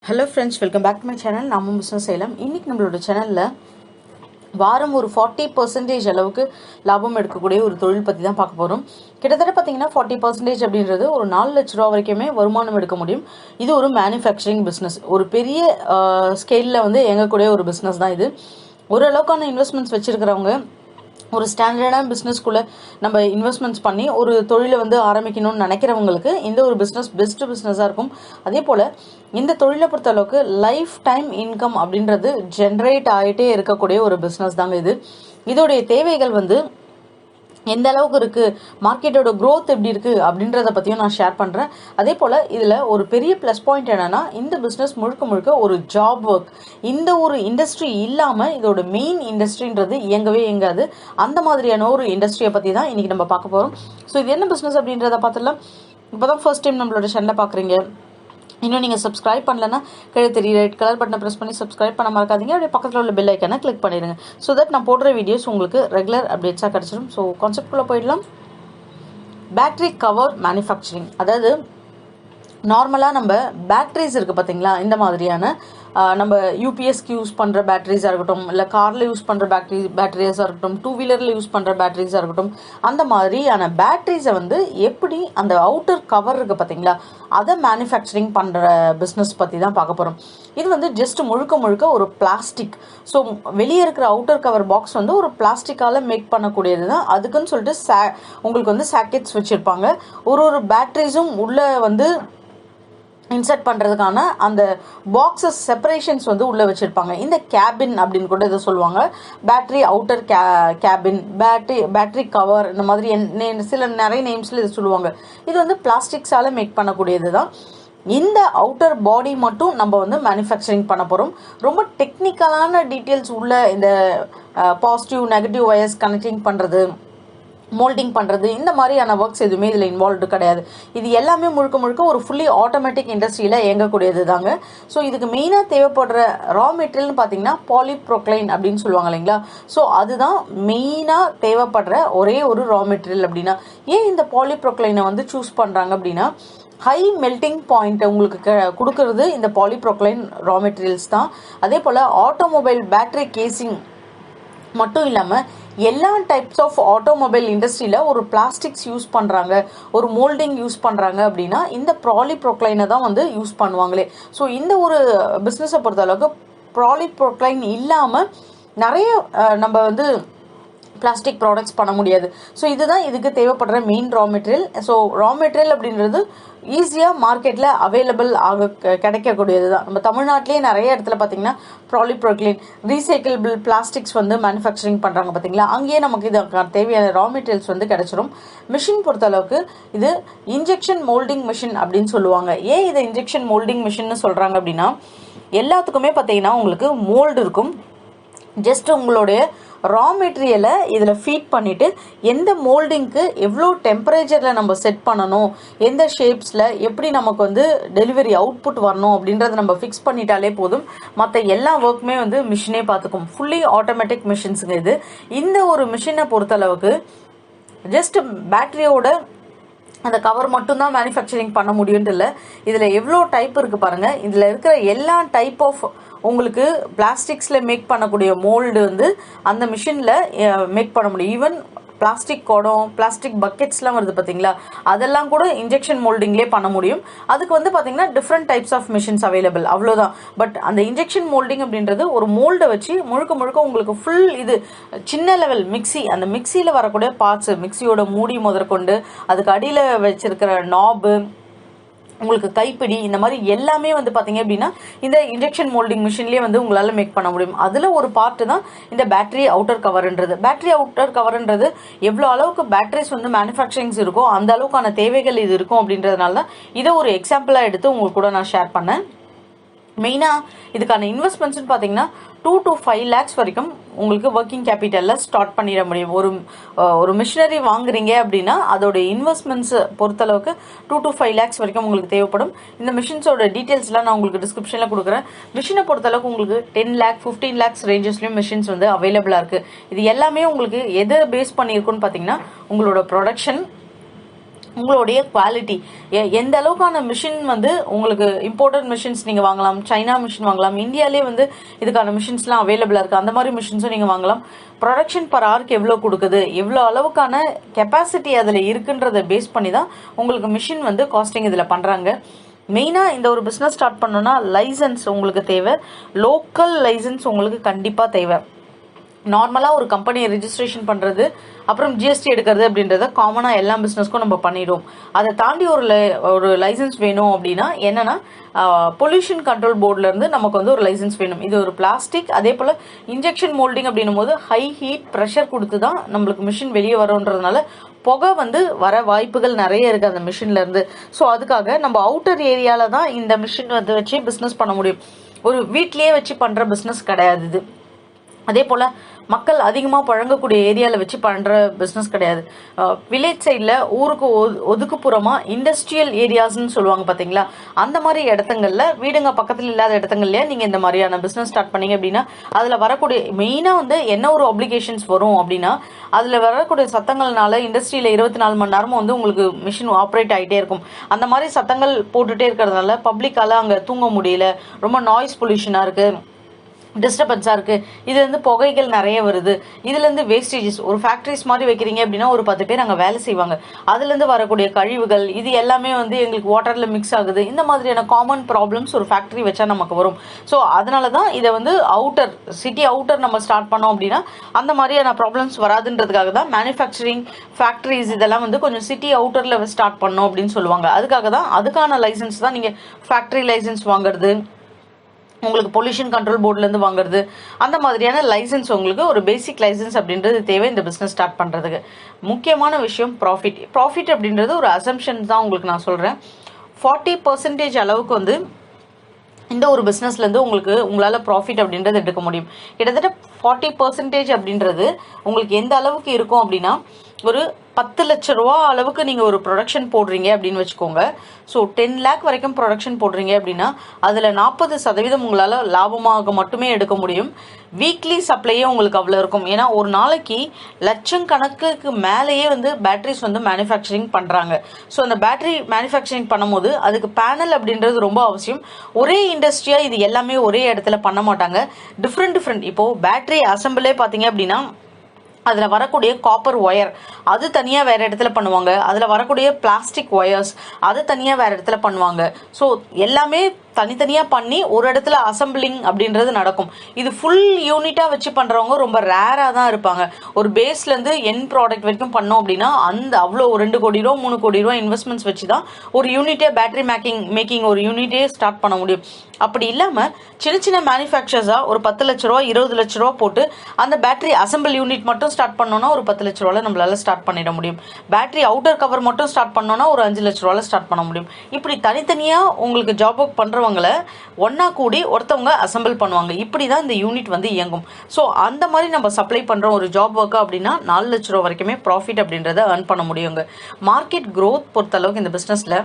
Hello friends, welcome back to my channel. namumbusinessseiyalaam. இன்னைக்கு நம்மளோட சேனல்ல வாரம் ஒரு 40% அளவுக்கு லாபம் எடுக்கக்கூடிய ஒரு தொழில் பத்தி தான் பார்க்க போறோம். கிட்டத்தட்ட பாத்தீங்கன்னா 40% அப்படின்றது ஒரு 4 லட்சம் ரூபாய் வரைக்குமே வருமானம் எடுக்க முடியும். இது ஒரு மேனுஃபேக்சரிங் பிசினஸ். ஒரு பெரிய ஸ்கேல்ல வந்து இயங்கக்கூடிய ஒரு பிசினஸ் தான் இது. ஒரு அளவுக்கான இன்வெஸ்ட்மெண்ட்ஸ் வச்சிருக்கிறவங்க ஒரு ஸ்டாண்டர்டான பிஸ்னஸ்க்குள்ளே நம்ம இன்வெஸ்ட்மெண்ட்ஸ் பண்ணி ஒரு தொழிலை வந்து ஆரம்பிக்கணும்னு நினைக்கிறவங்களுக்கு இந்த ஒரு பிஸ்னஸ் பெஸ்ட் பிஸ்னஸாக இருக்கும். அதே போல் இந்த தொழிலை பொறுத்த அளவுக்கு லைஃப் டைம் இன்கம் அப்படின்றது ஜென்ரேட் ஆகிட்டே இருக்கக்கூடிய ஒரு பிஸ்னஸ் தாங்க இது. இதோடைய தேவைகள் வந்து எந்த அளவுக்கு இருக்கு, மார்க்கெட்டோட க்ரோத் எப்படி இருக்கு அப்படின்றத பத்தியும் நான் ஷேர் பண்றேன். அதே போல இதுல ஒரு பெரிய பிளஸ் பாயிண்ட் என்னன்னா, இந்த பிசினஸ் முழுக்க முழுக்க ஒரு ஜாப் ஒர்க். இந்த ஒரு இண்டஸ்ட்ரி இல்லாம இதோட மெயின் இண்டஸ்ட்ரின்றது இயங்கவே இயங்காது. அந்த மாதிரியான ஒரு இண்டஸ்ட்ரியை பத்தி தான் இன்னைக்கு நம்ம பார்க்க போறோம். ஸோ இது என்ன பிசினஸ் அப்படின்றத பார்த்துடலாம். இப்போதான் ஃபர்ஸ்ட் டைம் நம்மளோட சேனலை பாக்குறீங்க, இன்னும் நீங்கள் சப்ஸ்கிரைப் பண்ணலன்னா கீழே தெரிய ரெட் கலர் பட்டனை ப்ரெஸ் பண்ணி சப்ஸ்கிரைப் பண்ண மறக்காதீங்க. அப்படியே பக்கத்தில் உள்ள பெல் ஐக்கானை கிளிக் பண்ணிடுங்க. ஸோ தட் நான் போடுற வீடியோஸ் உங்களுக்கு ரெகுலர் அப்டேட்ஸாக கிடச்சிடும். ஸோ கான்செப்ட்குள்ளே போயிடலாம். பேட்டரி கவர் மேனுஃபேக்சரிங், அதாவது நார்மலாக நம்ம பேட்டரிஸ் இருக்குது பார்த்தீங்களா, இந்த மாதிரியான நம்ம யூபிஎஸ்க்கு யூஸ் பண்ணுற பேட்டரிஸாக இருக்கட்டும், இல்லை காரில் யூஸ் பண்ணுற பேட்டரிஸாக இருக்கட்டும், டூ வீலரில் யூஸ் பண்ணுற பேட்டரிஸாக இருக்கட்டும், அந்த மாதிரியான பேட்டரிஸை வந்து எப்படி அந்த அவுட்டர் கவர் இருக்குது பார்த்தீங்களா, அதை மேனுஃபேக்சரிங் பண்ணுற பிஸ்னஸ் பற்றி தான் பார்க்க போகிறோம். இது வந்து ஜஸ்ட் முழுக்க ஒரு பிளாஸ்டிக். ஸோ வெளியே இருக்கிற அவுட்டர் கவர் பாக்ஸ் வந்து ஒரு பிளாஸ்டிக்கால் மேக் பண்ணக்கூடியது தான். அதுக்குன்னு சொல்லிட்டு உங்களுக்கு வந்து சாக்கெட்ஸ் வச்சுருப்பாங்க. ஒரு பேட்டரிஸும் உள்ளே வந்து இன்சர்ட் பண்ணுறதுக்கான அந்த பாக்ஸஸ் செப்பரேஷன்ஸ் வந்து உள்ளே வச்சுருப்பாங்க. இந்த கேபின் அப்படின்னு கூட இதை சொல்லுவாங்க. Battery outer cabin, battery cover, இந்த மாதிரி நிறைய நேம்ஸில் இதை சொல்லுவாங்க. இது வந்து பிளாஸ்டிக்ஸால் மேக் பண்ணக்கூடியது தான். இந்த அவுட்டர் பாடி மட்டும் நம்ம வந்து மேனுஃபேக்சரிங் பண்ண போகிறோம். ரொம்ப டெக்னிக்கலான டீட்டெயில்ஸ் உள்ள இந்த பாசிட்டிவ் நெகட்டிவ் வயர்ஸ் கனெக்டிங் பண்ணுறது, மோல்டிங் பண்ணுறது, இந்த மாதிரியான ஒர்க்ஸ் எதுவுமே இதில் இன்வால்வ்டு கிடையாது. இது எல்லாமே முழுக்க ஒரு ஃபுல்லி ஆட்டோமேட்டிக் இண்டஸ்ட்ரியில் இயங்கக்கூடியது தாங்க. ஸோ இதுக்கு மெயினாக தேவைப்படுற ரா மெட்டீரியல்னு பார்த்தீங்கன்னா பாலிப்ரோக்ளைன் அப்படின்னு சொல்லுவாங்க இல்லைங்களா. ஸோ அதுதான் மெயினாக தேவைப்படுற ஒரே ஒரு ரா மெட்டீரியல். அப்படின்னா ஏன் இந்த பாலிப்ரோக்ளைனை வந்து சூஸ் பண்ணுறாங்க அப்படின்னா, ஹை மெல்டிங் பாயிண்ட் உங்களுக்கு கொடுக்கறது இந்த பாலிப்ரோக்ளைன் ரா மெட்டீரியல்ஸ் தான். அதே போல் ஆட்டோமொபைல் பேட்டரி கேசிங் மட்டும் இல்லாமல் எல்லா டைப்ஸ் ஆஃப் ஆட்டோமொபைல் இண்டஸ்ட்ரியில் ஒரு பிளாஸ்டிக்ஸ் யூஸ் பண்ணுறாங்க, ஒரு மோல்டிங் யூஸ் பண்ணுறாங்க அப்படின்னா இந்த பாலிப்ரோக்ளைனை தான் வந்து யூஸ் பண்ணுவாங்களே. ஸோ இந்த ஒரு பிஸ்னஸை பொறுத்த அளவுக்கு பாலிப்ரோக்ளைன் இல்லாமல் நிறைய நம்ம வந்து பிளாஸ்டிக் ப்ராடக்ட்ஸ் பண்ண முடியாது. ஸோ இதுதான் இதுக்கு தேவைப்படுற main raw material. So raw material அப்படின்றது ஈஸியாக மார்க்கெட்டில் அவைலபிள் கிடைக்கக்கூடியது தான். நம்ம தமிழ்நாட்டிலேயே நிறைய இடத்துல பார்த்தீங்கன்னா பாலிப்ரோக்ளைன் ரீசைக்கிளபிள் பிளாஸ்டிக்ஸ் வந்து மேனுஃபேக்சரிங் பண்ணுறாங்க பார்த்தீங்களா, அங்கேயே நமக்கு இது தேவையான ரா மெட்டீரியல்ஸ் வந்து கிடைச்சிரும். மிஷின் பொறுத்தளவுக்கு இது இன்ஜெக்ஷன் மோல்டிங் மிஷின் அப்படின்னு சொல்லுவாங்க. ஏன் இதை இன்ஜெக்ஷன் மோல்டிங் மிஷின்னு சொல்கிறாங்க அப்படின்னா, எல்லாத்துக்குமே பார்த்தீங்கன்னா உங்களுக்கு மோல்டு இருக்கும். ஜஸ்ட் உங்களுடைய ரா மெட்டீரியலை இதில் ஃபீட் பண்ணிவிட்டு எந்த மோல்டிங்க்கு எவ்வளோ டெம்பரேச்சரில் நம்ம செட் பண்ணணும், எந்த ஷேப்ஸில் எப்படி நமக்கு வந்து டெலிவரி அவுட்புட் வரணும் அப்படின்றத நம்ம ஃபிக்ஸ் பண்ணிட்டாலே போதும். மற்ற எல்லா ஒர்க்குமே வந்து மிஷினே பார்த்துக்கும். ஃபுல்லி ஆட்டோமேட்டிக் மிஷின்ஸுங்க இது. இந்த ஒரு மிஷினை பொறுத்தளவுக்கு ஜஸ்ட் பேட்டரியோட அந்த கவர் மட்டும்தான் மேனுஃபேக்சரிங் பண்ண முடியும்னு இல்லை. இதில் எவ்வளோ டைப் இருக்குது பாருங்கள். இதில் இருக்கிற எல்லா டைப் ஆஃப் உங்களுக்கு பிளாஸ்டிக்ஸில் மேக் பண்ணக்கூடிய மோல்டு வந்து அந்த மிஷினில் மேக் பண்ண முடியும். ஈவன் பிளாஸ்டிக் குடம், பிளாஸ்டிக் பக்கெட்ஸ்லாம் வருது பார்த்தீங்களா, அதெல்லாம் கூட இன்ஜெக்ஷன் மோல்டிங்லேயே பண்ண முடியும். அதுக்கு வந்து பார்த்தீங்கன்னா different types of machines available, அவ்வளோதான். பட் அந்த இன்ஜெக்ஷன் மோல்டிங் அப்படின்றது ஒரு மோல்டை வச்சு முழுக்க உங்களுக்கு ஃபுல் இது சின்ன லெவல் மிக்சி, அந்த மிக்சியில் வரக்கூடிய பார்ட்ஸு, மிக்சியோட மூடி முதற்கொண்டு அதுக்கு அடியில் வச்சிருக்கிற நாபு, உங்களுக்கு கைப்பிடி, இந்த மாதிரி எல்லாமே வந்து பார்த்தீங்க அப்படின்னா இந்த இன்ஜெக்ஷன் மோல்டிங் மிஷின்லேயே வந்து உங்களால் மேக் பண்ண முடியும். அதில் ஒரு பார்ட்டு தான் இந்த பேட்டரி அவுட்டர் கவர்ன்றது. பேட்டரி அவுட்டர் கவர்ன்றது எவ்வளோ அளவுக்கு பேட்டரிஸ் வந்து மேனுஃபேக்சரிங்ஸ் இருக்கோ அந்த அளவுக்கான தேவைகள் இது இருக்கும் அப்படின்றதுனால தான் இதை ஒரு எக்ஸாம்பிளாக எடுத்து உங்களுக்கு கூட நான் ஷேர் பண்ணேன். மெயினாக இதுக்கான இன்வெஸ்ட்மெண்ட்ஸ்னு பார்த்தீங்கன்னா 2 to 5 lakhs வரைக்கும் உங்களுக்கு ஒர்க்கிங் கேபிட்டலில் ஸ்டார்ட் பண்ணிட முடியும். ஒரு மிஷினரி வாங்குறீங்க அப்படின்னா அதோட இன்வெஸ்ட்மெண்ட்ஸ் பொறுத்தளவுக்கு 2 to 5 lakhs வரைக்கும் உங்களுக்கு தேவைப்படும். இந்த மிஷின்ஸோட டீட்டெயில்ஸ்லாம் நான் உங்களுக்கு டிஸ்கிரிப்ஷனில் கொடுக்குறேன். மிஷினை பொறுத்தளவுக்கு உங்களுக்கு 10 lakh 15 lakhs ரேஞ்சஸ்லையும் மிஷின்ஸ் வந்து அவைலபிளாக இருக்குது. இது எல்லாமே உங்களுக்கு எதை பேஸ் பண்ணியிருக்குன்னு பார்த்தீங்கன்னா உங்களோட ப்ரொடக்ஷன், உங்களுடைய குவாலிட்டி எந்த அளவுக்கான மிஷின் வந்து உங்களுக்கு இம்போர்ட்டட் மிஷின்ஸ் நீங்கள் வாங்கலாம், சைனா மிஷின் வாங்கலாம், இந்தியாவிலே வந்து இதுக்கான மிஷின்ஸ்லாம் அவைலபிளாக இருக்குது, அந்த மாதிரி மிஷின்ஸும் நீங்கள் வாங்கலாம். ப்ரொடக்ஷன் பர் ஹவருக்கு எவ்வளோ கொடுக்குது, எவ்வளோ அளவுக்கான கெப்பாசிட்டி அதில் இருக்குன்றதை பேஸ் பண்ணி தான் உங்களுக்கு மிஷின் வந்து காஸ்டிங் இதில் பண்ணுறாங்க. மெயினாக இந்த ஒரு பிஸ்னஸ் ஸ்டார்ட் பண்ணோன்னா லைசன்ஸ் உங்களுக்கு தேவை, லோக்கல் லைசன்ஸ் உங்களுக்கு கண்டிப்பாக தேவை. நார்மலாக ஒரு கம்பெனியை ரெஜிஸ்ட்ரேஷன் பண்ணுறது அப்புறம் ஜிஎஸ்டி எடுக்கிறது அப்படின்றத காமனாக எல்லா பிஸ்னஸ்க்கும் நம்ம பண்ணிடுவோம். அதை தாண்டி ஒரு லைசன்ஸ் வேணும் அப்படின்னா என்னென்னா பொல்யூஷன் கண்ட்ரோல் போர்ட்லேருந்து நமக்கு வந்து ஒரு லைசன்ஸ் வேணும். இது ஒரு பிளாஸ்டிக், அதே போல் இன்ஜெக்ஷன் மோல்டிங் அப்படின்னும் போது ஹை ஹீட் ப்ரெஷர் கொடுத்து தான் நம்மளுக்கு மிஷின் வெளியே வரோன்றதுனால புகை வந்து வர வாய்ப்புகள் நிறைய இருக்குது அந்த மிஷின்லேருந்து. ஸோ அதுக்காக நம்ம அவுட்டர் ஏரியாவில் தான் இந்த மிஷின் வந்து வச்சு பிஸ்னஸ் பண்ண முடியும். ஒரு வீட்லேயே வச்சு பண்ணுற பிஸ்னஸ் கிடையாது இது. அதே போல் மக்கள் அதிகமாக பழங்கக்கூடிய ஏரியாவில் வச்சு பண்ணுற பிஸ்னஸ் கிடையாது. வில்லேஜ் சைடில் ஊருக்கு ஒதுக்குப்புறமாக இண்டஸ்ட்ரியல் ஏரியாஸ்ன்னு சொல்லுவாங்க பார்த்தீங்களா, அந்த மாதிரி இடத்துங்களில் வீடுங்க பக்கத்தில் இல்லாத இடத்துங்கள்லையே நீங்கள் இந்த மாதிரியான பிஸ்னஸ் ஸ்டார்ட் பண்ணீங்க அப்படின்னா அதில் வரக்கூடிய மெயினாக வந்து என்ன ஒரு அப்ளிகேஷன்ஸ் வரும் அப்படின்னா அதில் வரக்கூடிய சத்தங்கள்னால இண்டஸ்ட்ரியில் 24 மணி நேரமும் வந்து உங்களுக்கு மிஷின் ஆப்ரேட் ஆகிட்டே இருக்கும். அந்த மாதிரி சத்தங்கள் போட்டுகிட்டே இருக்கிறதுனால பப்ளிக்கால் அங்கே தூங்க முடியல, ரொம்ப நாய்ஸ் பொல்யூஷனாக இருக்குது, டிஸ்டர்பன்ஸாக இருக்குது, இதுலேருந்து புகைகள் நிறைய வருது, இதுலேருந்து வேஸ்டேஜஸ். ஒரு ஃபேக்ட்ரிஸ் மாதிரி வைக்கிறீங்க அப்படின்னா ஒரு 10 பேர் அங்கே வேலை செய்வாங்க, அதுலேருந்து வரக்கூடிய கழிவுகள் இது எல்லாமே வந்து எங்களுக்கு வாட்டரில் மிக்ஸ் ஆகுது. இந்த மாதிரியான காமன் ப்ராப்ளம்ஸ் ஒரு ஃபேக்ட்ரி வச்சா நமக்கு வரும். ஸோ அதனால தான் இதை வந்து அவுட்டர் சிட்டி அவுட்டர் நம்ம ஸ்டார்ட் பண்ணோம் அப்படின்னா அந்த மாதிரியான ப்ராப்ளம்ஸ் வராதுன்றதுக்காக தான் மேனுஃபேக்சரிங் ஃபேக்ட்ரிஸ் இதெல்லாம் வந்து கொஞ்சம் சிட்டி அவுட்டரில் ஸ்டார்ட் பண்ணோம் அப்படின்னு சொல்லுவாங்க. அதுக்காக தான் அதுக்கான லைசன்ஸ் தான் நீங்கள் ஃபேக்ட்ரி லைசன்ஸ் வாங்குறது, உங்களுக்கு பொல்யூஷன் கண்ட்ரோல் போர்ட்லேருந்து வாங்குறது, அந்த மாதிரியான லைசன்ஸ் உங்களுக்கு ஒரு பேசிக் லைசன்ஸ் அப்படின்றது தேவை இந்த பிஸ்னஸ் ஸ்டார்ட் பண்ணுறதுக்கு. முக்கியமான விஷயம் ப்ராஃபிட் அப்படின்றது ஒரு அசம்ஷன் தான் உங்களுக்கு நான் சொல்கிறேன். 40% அளவுக்கு வந்து இந்த ஒரு பிஸ்னஸ்லேருந்து உங்களால் ப்ராஃபிட் அப்படின்றது எடுக்க முடியும். கிட்டத்தட்ட 40% அப்படின்றது உங்களுக்கு எந்த அளவுக்கு இருக்கும் அப்படின்னா ஒரு 10 லட்ச ரூபா அளவுக்கு நீங்கள் ஒரு ப்ரொடக்ஷன் போடுறீங்க அப்படின்னு வச்சுக்கோங்க. ஸோ 10 லேக் வரைக்கும் ப்ரொடக்ஷன் போடுறீங்க அப்படின்னா அதில் 40% உங்களால் லாபமாக மட்டுமே எடுக்க முடியும். வீக்லி சப்ளையே உங்களுக்கு அவ்வளோ இருக்கும். ஏன்னா ஒரு நாளைக்கு லட்சக்கணக்குக்கு மேலேயே வந்து பேட்டரிஸ் வந்து மேனுஃபேக்சரிங் பண்ணுறாங்க. ஸோ அந்த பேட்டரி மேனுஃபேக்சரிங் பண்ணும்போது அதுக்கு பேனல் அப்படின்றது ரொம்ப அவசியம். ஒரே இண்டஸ்ட்ரியாக இது எல்லாமே ஒரே இடத்துல பண்ண மாட்டாங்க, டிஃப்ரெண்ட். இப்போது பேட்டரி அசம்பிளே பார்த்தீங்க அப்படின்னா அதில் வரக்கூடிய காப்பர் ஒயர் அது தனியாக வேறு இடத்துல பண்ணுவாங்க, அதில் வரக்கூடிய பிளாஸ்டிக் ஒயர்ஸ் அது தனியாக வேறு இடத்துல பண்ணுவாங்க. ஸோ எல்லாமே தனித்தனியாக பண்ணி ஒரு இடத்துல அசம்பிளிங் அப்படின்றது நடக்கும். இது ஃபுல் யூனிட்டாக வச்சு பண்ணுறவங்க ரொம்ப ரேராக தான் இருப்பாங்க. ஒரு பேஸ்லேருந்து என் ப்ராடக்ட் வரைக்கும் பண்ணோம் அப்படின்னா அந்த அவ்வளோ 2 கோடி ரூபா 3 கோடி ரூபா இன்வெஸ்ட்மெண்ட்ஸ் வச்சு தான் ஒரு யூனிட்டே பேட்டரி மேக்கிங் ஒரு யூனிட்டே ஸ்டார்ட் பண்ண முடியும். அப்படி இல்லாமல் சின்ன மேனுஃபேக்சர்ஸாக ஒரு 10 லட்ச ரூபா 20 லட்ச ரூபா போட்டு அந்த பேட்டரி அசம்பிள் யூனிட் மட்டும் ஸ்டார்ட் பண்ணோன்னா ஒரு 10 லட்ச ரூபாவில் நம்மளால ஸ்டார்ட் பண்ணிட முடியும். பேட்டரி அவுட்டர் கவர் மட்டும் ஸ்டார்ட் பண்ணோன்னா ஒரு 5 லட்ச ரூபாவில் ஸ்டார்ட் பண்ண முடியும். இப்படி தனித்தனியாக உங்களுக்கு ஜாப் ஒர்க் பண்ணுறவங்களை ஒன்னா கூடி ஒருத்தவங்க அசம்பிள் பண்ணுவாங்க. இப்படி தான் இந்த யூனிட் வந்து இயங்கும். ஸோ அந்த மாதிரி நம்ம சப்ளை பண்ணுறோம் ஒரு ஜாப் ஒர்க்கு அப்படின்னா 4 லட்ச ரூபா வரைக்குமே ப்ராஃபிட் அப்படின்றத ஏர்ன் பண்ண முடியுங்க. மார்க்கெட் க்ரோத் பொறுத்தளவுக்கு இந்த பிஸ்னஸில்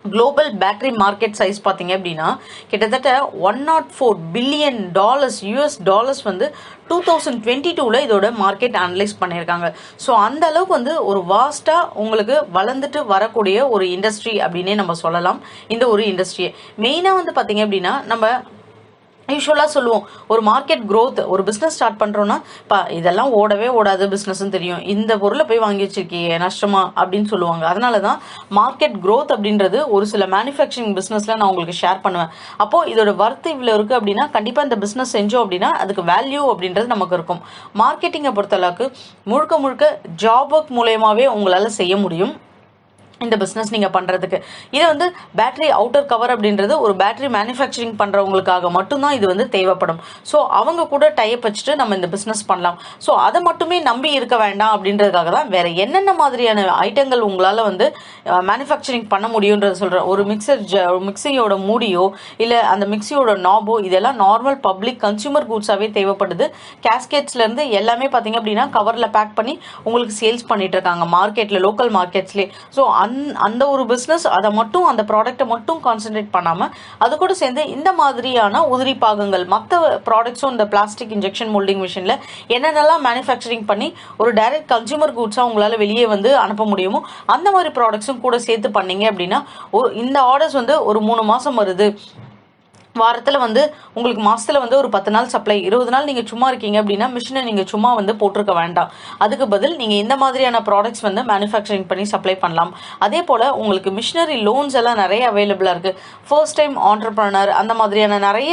குளோபல் பேட்டரி மார்க்கெட் சைஸ் பார்த்தீங்க அப்படின்னா கிட்டத்தட்ட $104 பில்லியன் US டாலர்ஸ் வந்து 2022 இதோட மார்க்கெட் அனலைஸ் பண்ணியிருக்காங்க. ஸோ அந்த அளவுக்கு வந்து ஒரு வாஸ்ட்டாக உங்களுக்கு வளர்ந்துட்டு வரக்கூடிய ஒரு இண்டஸ்ட்ரி அப்படின்னே நம்ம சொல்லலாம். இந்த ஒரு இண்டஸ்ட்ரியை மெயினாக வந்து பார்த்தீங்க அப்படின்னா நம்ம யூஸ்வலாக சொல்லுவோம் ஒரு மார்க்கெட் க்ரோத் ஒரு பிஸ்னஸ் ஸ்டார்ட் பண்ணுறோன்னா இதெல்லாம் ஓடவே ஓடாது பிஸ்னஸ்ன்னு தெரியும், இந்த பொருளை போய் வாங்கி வச்சிருக்கீங்க நஷ்டமா அப்படின்னு சொல்லுவாங்க. அதனால தான் மார்க்கெட் க்ரோத் அப்படின்றது ஒரு சில மேனுஃபேக்சரிங் பிஸ்னஸில் நான் உங்களுக்கு ஷேர் பண்ணுவேன். அப்போது இதோட வர்த்து இவ்வளோ இருக்குது அப்படின்னா கண்டிப்பாக இந்த பிஸ்னஸ் செஞ்சோம் அப்படின்னா அதுக்கு வேல்யூ அப்படின்றது நமக்கு இருக்கும். மார்க்கெட்டிங்கை பொறுத்தளவுக்கு முழுக்க ஜாப் ஒர்க் மூலயமாவே உங்களால் செய்ய முடியும் இந்த பிஸ்னஸ் நீங்கள் பண்ணுறதுக்கு. இது வந்து பேட்டரி அவுட்டர் கவர் அப்படின்றது ஒரு பேட்டரி மேனுஃபேக்சரிங் பண்ணுறவங்களுக்காக மட்டும்தான் இது வந்து தேவைப்படும். ஸோ அவங்க கூட டைப் வச்சுட்டு நம்ம இந்த பிஸ்னஸ் பண்ணலாம். ஸோ அதை மட்டுமே நம்பி இருக்க வேண்டாம் அப்படின்றதுக்காக தான் வேறு என்னென்ன மாதிரியான ஐட்டங்கள் உங்களால் வந்து மேனுஃபேக்சரிங் பண்ண முடியுன்றது சொல்கிறேன். ஒரு மிக்சியோட மூடியோ இல்லை அந்த மிக்சியோட நாபோ இதெல்லாம் நார்மல் பப்ளிக் கன்சியூமர் கூட்ஸாகவே தேவைப்படுது. கேஸ்கெட்ஸ்லேருந்து எல்லாமே பார்த்தீங்க அப்படின்னா கவரில் பேக் பண்ணி உங்களுக்கு சேல்ஸ் பண்ணிட்டு இருக்காங்க மார்க்கெட்டில், லோக்கல் மார்க்கெட்ஸ்லேயே. ஸோ அந்த ஒரு பிஸ்னஸ் அதை மட்டும் அந்த ப்ராடக்ட்டை மட்டும் கான்சென்ட்ரேட் பண்ணாமல் அது கூட சேர்ந்து இந்த மாதிரியான உதிரி பாகங்கள் மற்ற ப்ராடக்ட்ஸும் இந்த பிளாஸ்டிக் இன்ஜெக்ஷன் மோல்டிங் மிஷினில் என்னென்னலாம் மேனுஃபேக்சரிங் பண்ணி ஒரு டைரக்ட் கன்சியூமர் கூட்ஸாக உங்களால் வெளியே வந்து அனுப்ப முடியுமோ அந்த மாதிரி ப்ராடக்ட்ஸும் கூட சேர்த்து பண்ணீங்க அப்படின்னா இந்த ஆர்டர்ஸ் வந்து ஒரு 3 மாதம் வருது, வாரத்தில் வந்து உங்களுக்கு மாதத்தில் வந்து ஒரு 10 நாள் சப்ளை, 20 நாள் நீங்கள் சும்மா இருக்கீங்க அப்படின்னா மிஷினை நீங்கள் சும்மா வந்து போட்டிருக்க வேண்டாம். அதுக்கு பதில் நீங்கள் இந்த மாதிரியான ப்ராடக்ட்ஸ் வந்து மேனுஃபேக்சரிங் பண்ணி சப்ளை பண்ணலாம். அதே போல் உங்களுக்கு மிஷினரி லோன்ஸ் எல்லாம் நிறைய அவைலபிளாக இருக்குது. ஃபர்ஸ்ட் டைம் ஆண்டர்பிரனர் அந்த மாதிரியான நிறைய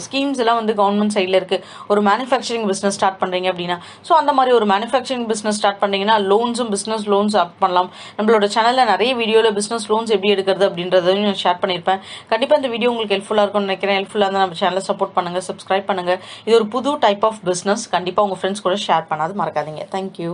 ஸ்கீம்ஸ் எல்லாம் வந்து கவர்மெண்ட் சைடில் இருக்குது. ஒரு மேனுஃபேக்சரிங் பிஸ்னஸ் ஸ்டார்ட் பண்ணுறீங்க அப்படின்னா ஸோ அந்த மாதிரி ஒரு மேனுஃபேக்சரிங் பிஸ்னஸ் ஸ்டார்ட் பண்ணிங்கன்னா லோன்ஸும் பிஸ்னஸ் லோன்ஸ் அப் பண்ணலாம். நம்மளோட சேனலில் நிறைய வீடியோவில் பிஸ்னஸ் லோன்ஸ் எப்படி எடுக்கிறது அப்படின்றதையும் நான் ஷேர் பண்ணியிருப்பேன். கண்டிப்பாக இந்த வீடியோ உங்களுக்கு ஹெல்ப்ஃபுல்லாக இருக்கும் நினைக்கிறேன். ஹெல்ப்ஃபுல்லாக இருந்தால் நம்ம சேனலை சப்போர்ட் பண்ணுங்கள், சப்ஸ்கிரைப் பண்ணுங்கள். இது ஒரு புது டைப் ஆஃப் பிஸ்னஸ். கண்டிப்பாக உங்கள் ஃப்ரெண்ட்ஸ் கூட ஷேர் பண்ணாது மறக்காதீங்க. தேங்க்யூ.